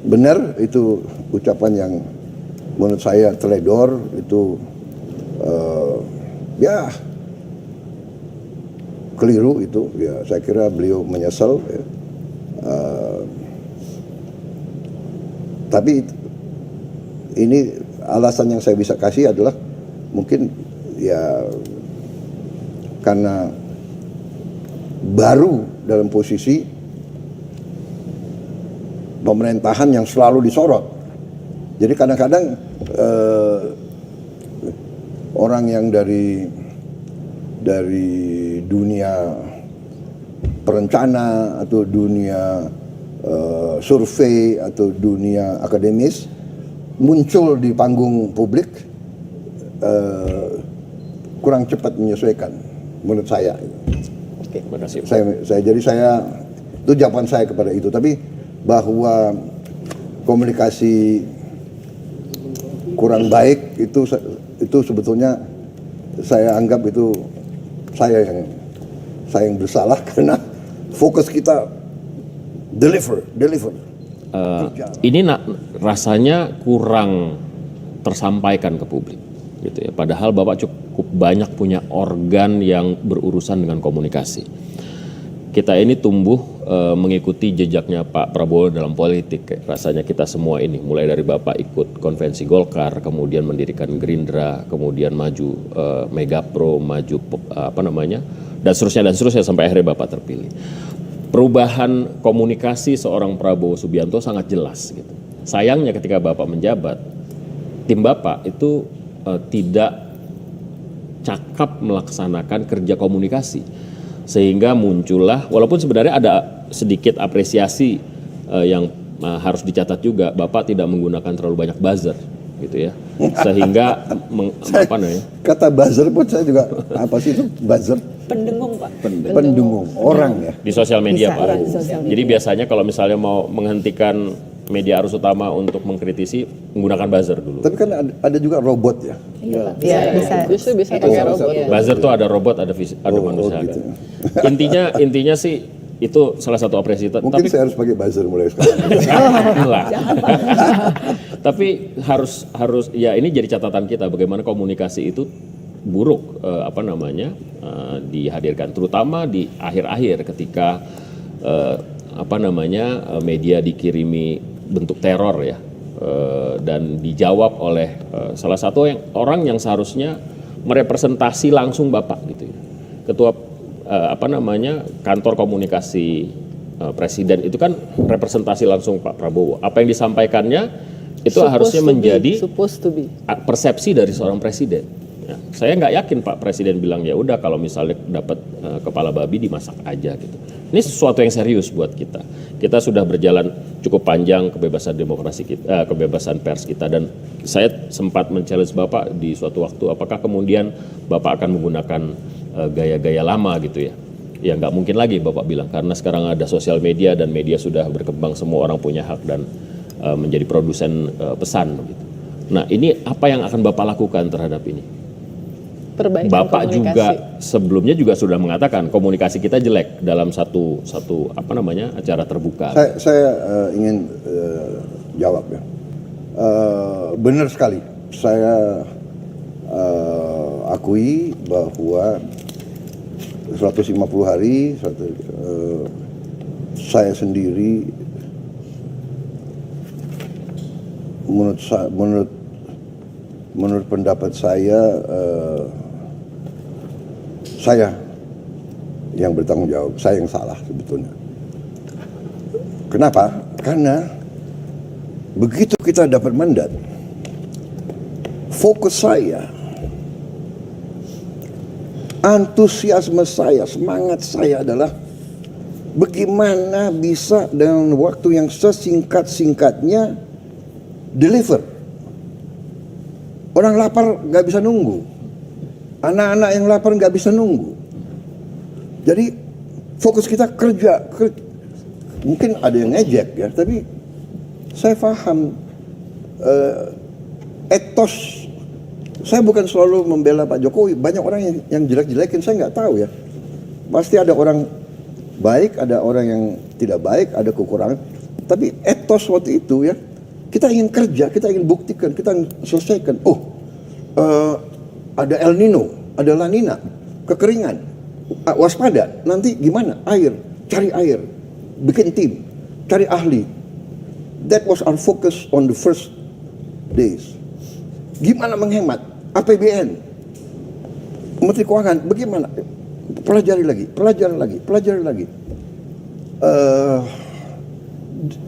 Benar itu ucapan yang menurut saya teledor, itu ya keliru itu ya. Saya kira beliau menyesal ya. Tapi ini alasan yang saya bisa kasih adalah mungkin ya karena baru dalam posisi pemerintahan yang selalu disorot. Jadi kadang-kadang orang yang dari dunia perencana atau dunia survei atau dunia akademis muncul di panggung publik kurang cepat menyesuaikan menurut saya. Oke, terima kasih. Saya itu jawaban saya kepada itu. Tapi bahwa komunikasi kurang baik itu sebetulnya saya anggap itu saya yang bersalah karena fokus kita deliver. Ini rasanya kurang tersampaikan ke publik, gitu ya. Padahal Bapak cukup banyak punya organ yang berurusan dengan komunikasi. Kita ini tumbuh mengikuti jejaknya Pak Prabowo dalam politik. Rasanya kita semua ini, mulai dari Bapak ikut konvensi Golkar, kemudian mendirikan Gerindra, kemudian maju Megapro, maju dan seterusnya sampai akhirnya Bapak terpilih. Perubahan komunikasi seorang Prabowo Subianto sangat jelas, gitu. Sayangnya ketika Bapak menjabat, tim Bapak itu tidak cakap melaksanakan kerja komunikasi. Sehingga muncullah, walaupun sebenarnya ada sedikit apresiasi yang harus dicatat juga, Bapak tidak menggunakan terlalu banyak buzzer, gitu ya. Sehingga kata buzzer pun saya juga apa sih itu buzzer? Pendengung, Pak. Pendengung orang ya. Di sosial media, Bisa, Pak. Jadi biasanya kalau misalnya mau menghentikan media arus utama untuk mengkritisi, menggunakan buzzer dulu. Tapi kan ada juga robot ya. Iya, bisa. Justru bisa pakai robot. Buzzer tuh ada robot, ada manusia. Gitu. Intinya sih itu salah satu apresiasi. Mungkin saya harus pakai buzzer mulai sekarang. Tapi harus ya, ini jadi catatan kita bagaimana komunikasi itu buruk dihadirkan, terutama di akhir-akhir ketika media dikirimi bentuk teror ya, dan dijawab oleh salah satu orang yang seharusnya merepresentasi langsung Bapak, gitu ya. Ketua kantor komunikasi presiden itu kan representasi langsung Pak Prabowo. Apa yang disampaikannya itu harusnya menjadi persepsi dari seorang presiden. Ya, saya nggak yakin Pak Presiden bilang ya udah kalau misalnya dapat kepala babi dimasak aja, gitu. Ini sesuatu yang serius buat kita. Kita sudah berjalan cukup panjang kebebasan demokrasi kita, kebebasan pers kita, dan saya sempat men-challenge Bapak di suatu waktu, apakah kemudian Bapak akan menggunakan gaya-gaya lama, gitu ya. Ya nggak mungkin lagi Bapak bilang, karena sekarang ada sosial media dan media sudah berkembang, semua orang punya hak dan menjadi produsen pesan, gitu. Nah, ini apa yang akan Bapak lakukan terhadap ini? Perbaikan Bapak komunikasi. juga sebelumnya juga sudah mengatakan komunikasi kita jelek dalam satu acara terbuka. Saya ingin jawab ya. Benar sekali. Saya akui bahwa 150 hari saya sendiri menurut pendapat saya yang bertanggung jawab, saya yang salah sebetulnya. Kenapa? Karena begitu kita dapat mandat, fokus saya, antusiasme saya, semangat saya adalah bagaimana bisa dengan waktu yang sesingkat-singkatnya deliver. Orang lapar nggak bisa nunggu, anak-anak yang lapar nggak bisa nunggu. Jadi fokus kita kerja. Mungkin ada yang ngejek ya, tapi saya paham etos. Saya bukan selalu membela Pak Jokowi. Banyak orang yang jelek-jelekin, saya nggak tahu ya. Pasti ada orang baik, ada orang yang tidak baik, ada kekurangan. Tapi etos waktu itu ya, kita ingin kerja, kita ingin buktikan, kita ingin selesaikan. Ada El Nino, ada La Nina, kekeringan, waspada. Nanti gimana? Air, cari air, bikin tim, cari ahli. That was our focus on the first days. Gimana menghemat? APBN, Menteri Keuangan, bagaimana? Pelajari lagi.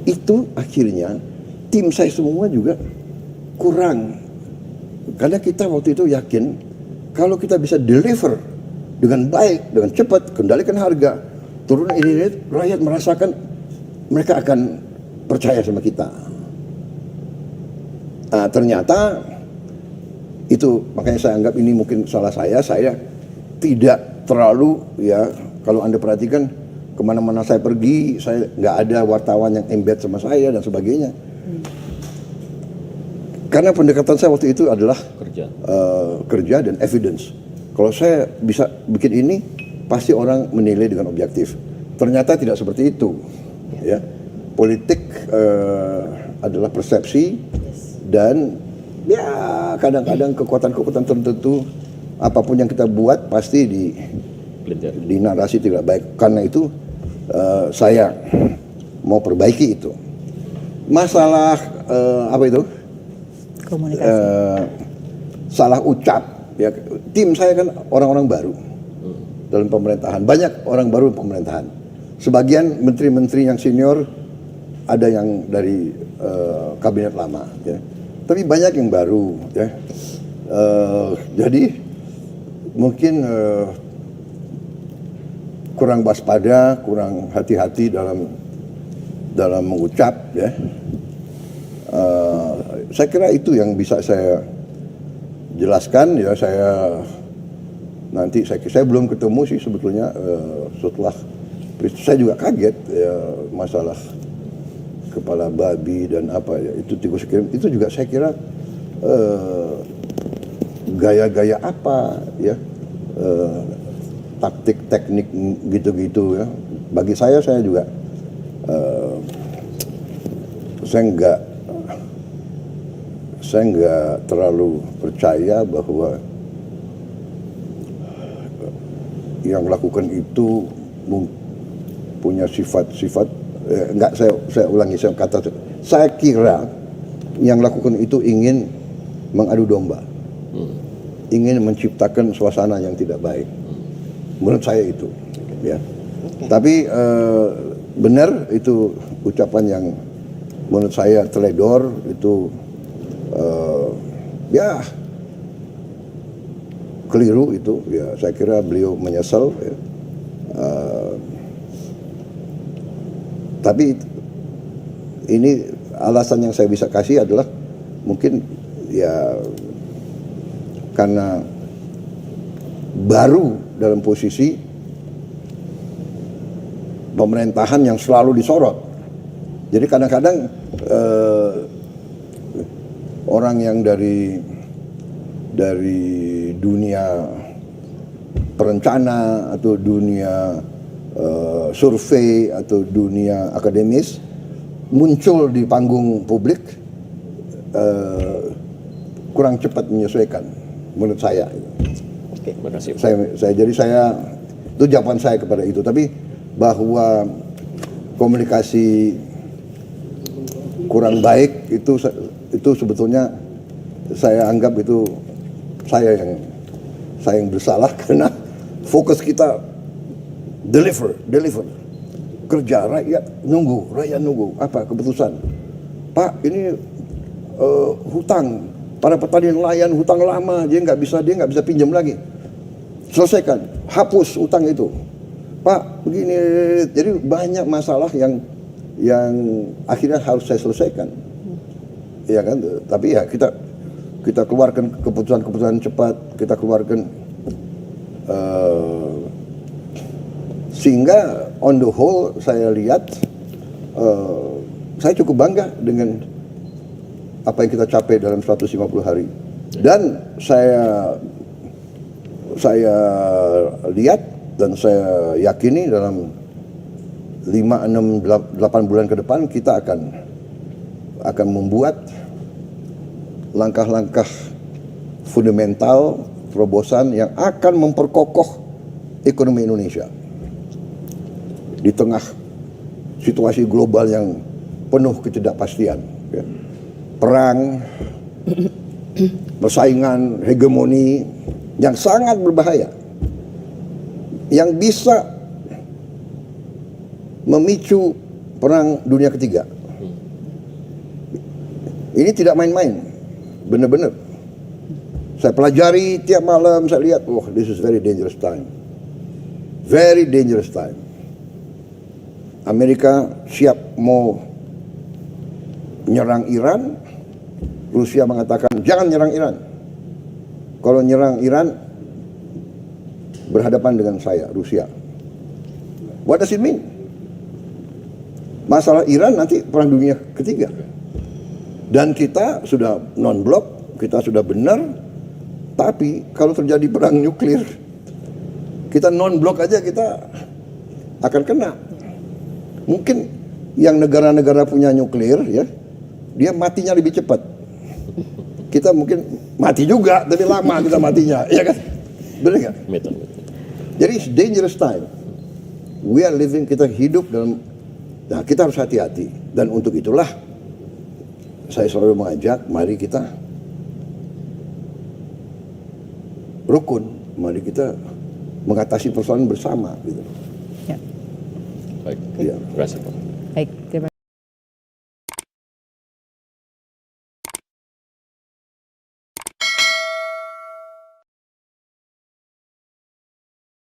Itu akhirnya tim saya semua juga kurang, karena kita waktu itu yakin kalau kita bisa deliver dengan baik, dengan cepat, kendalikan harga, turun ini, rakyat merasakan, mereka akan percaya sama kita. Ternyata itu, makanya saya anggap ini mungkin salah saya tidak terlalu, ya kalau Anda perhatikan kemana-mana saya pergi, saya nggak ada wartawan yang embed sama saya dan sebagainya. Karena pendekatan saya waktu itu adalah kerja dan evidence. Kalau saya bisa bikin ini, pasti orang menilai dengan objektif. Ternyata tidak seperti itu. Ya, politik adalah persepsi dan ya kadang-kadang kekuatan-kekuatan tertentu, apapun yang kita buat pasti di narasi tidak baik. Karena itu saya mau perbaiki itu. Masalah apa itu? Komunikasi. Salah ucap. Ya, tim saya kan orang-orang baru dalam pemerintahan. Banyak orang baru pemerintahan. Sebagian menteri-menteri yang senior ada yang dari kabinet lama. Ya. Tapi banyak yang baru. Ya. Jadi mungkin kurang waspada, kurang hati-hati dalam mengucap, ya. Saya kira itu yang bisa saya jelaskan, ya. Saya belum ketemu sih sebetulnya setelah saya juga kaget, ya, masalah kepala babi dan apa, ya, itu tikus kirim itu juga saya kira gaya-gaya apa, ya, taktik teknik gitu-gitu, ya. Bagi saya juga saya nggak terlalu percaya bahwa yang lakukan itu punya sifat-sifat, saya ulangi, saya kira yang lakukan itu ingin mengadu domba, ingin menciptakan suasana yang tidak baik. Menurut saya itu, ya. Tapi benar itu ucapan yang menurut saya teledor, itu ya keliru itu, ya. Saya kira beliau menyesal, ya. Tapi ini alasan yang saya bisa kasih adalah mungkin ya karena baru dalam posisi pemerintahan yang selalu disorot. Jadi kadang-kadang orang yang dari dunia perencana atau dunia survei atau dunia akademis muncul di panggung publik kurang cepat menyesuaikan menurut saya. Oke, terima kasih. Saya itu jawaban saya kepada itu. Tapi bahwa komunikasi kurang baik itu sebetulnya saya anggap itu saya yang bersalah, karena fokus kita deliver, kerja, rakyat nunggu apa keputusan. Pak, ini hutang para petani nelayan, hutang lama, dia nggak bisa pinjam lagi, selesaikan, hapus hutang itu. Pak, begini, jadi banyak masalah yang akhirnya harus saya selesaikan, ya kan? Tapi ya kita keluarkan keputusan cepat, kita keluarkan sehingga on the whole saya lihat saya cukup bangga dengan apa yang kita capai dalam 150 hari. Dan saya lihat dan saya yakini dalam 5, 6, 8 bulan ke depan kita akan membuat langkah-langkah fundamental terobosan yang akan memperkokoh ekonomi Indonesia di tengah situasi global yang penuh ketidakpastian, ya. Perang, persaingan, hegemoni yang sangat berbahaya, yang bisa memicu perang dunia ketiga. Ini tidak main-main, benar-benar. Saya pelajari tiap malam, saya lihat, this is very dangerous time. Very dangerous time. Amerika siap mau nyerang Iran, Rusia mengatakan jangan nyerang Iran. Kalau nyerang Iran berhadapan dengan saya, Rusia. What does it mean? Masalah Iran nanti perang dunia ketiga. Dan kita sudah non-blok, kita sudah benar, tapi kalau terjadi perang nuklir, kita non-blok aja kita akan kena. Mungkin yang negara-negara punya nuklir, ya, dia matinya lebih cepat. Kita mungkin mati juga, tapi lama kita matinya, ya kan? Benar nggak? Betul. Jadi it's dangerous time. We are living, kita hidup dalam, nah kita harus hati-hati. Dan untuk itulah saya selalu mengajak, mari kita rukun, mari kita mengatasi persoalan bersama, gitu. Ya. Baik. Ya. Terima kasih Pak. Baik, terima